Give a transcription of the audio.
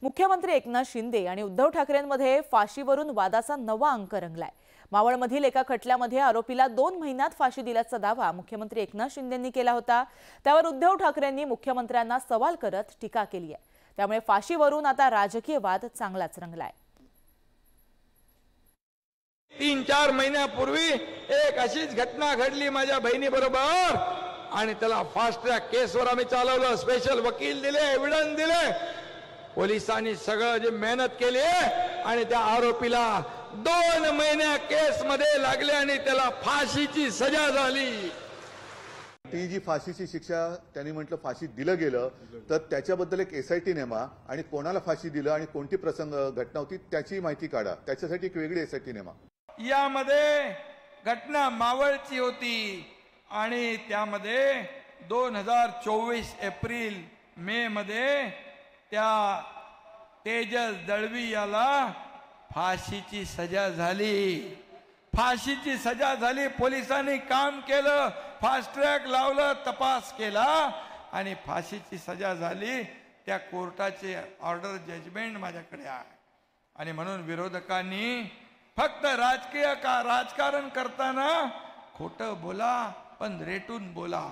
मुख्यमंत्री एकनाथ शिंदे आणि उद्धव ठाकरेंमध्ये फाशीवरून वादाचा नवा अंक रंगलाय। मावळमधील एका खटल्यामध्ये आरोपीला 2 महिन्यात फाशी दिल्याचा दावा मुख्यमंत्री एकनाथ शिंदेंनी केला होता। त्यावर उद्धव ठाकरेंनी मुख्यमंत्र्यांना सवाल करत टीका केली आहे। त्यामुळे फाशीवरून आता राजकीय वाद चांगलाच रंगलाय। 3-4 महिन्यापूर्वी एक अशीच घटना घडली माझ्या बहिणीबरोबर आणि त्याला फास्ट ट्रॅक केसवर आम्ही चालवलं, स्पेशल वकील दिले, एव्हिडन्स दिले, पोलिसांनी सगळं जी मेहनत केली आणि त्या आरोपीला 2 महिन्या केस मध्ये लागले आणि त्याला फाशीची सजा झाली। ती जी फाशीची शिक्षा त्यांनी म्हटलं फाशी दिलं गेलं तर त्याच्याबद्दल एक SIT नेमा आणि कोणाला फाशी दिलं आणि कोणती प्रसंग घटना होती त्याची माहिती काढा, त्याच्यासाठी एक वेगळी SIT नेमा। यामध्ये घटना मावळची होती आणि त्यामध्ये 2024 एप्रिल मे मध्ये त्या तेजस दळवी याला फाशीची सजा झाली। फाशीची सजा झाली, पोलिसांनी काम केलं, फास्ट ट्रॅक लावलं, तपास केला आणि फाशीची सजा झाली। त्या कोर्टाचे ऑर्डर जजमेंट माझ्याकडे आहे आणि म्हणून विरोधकांनी फक्त राजकारण करताना खोटं बोला पण रेटून बोला।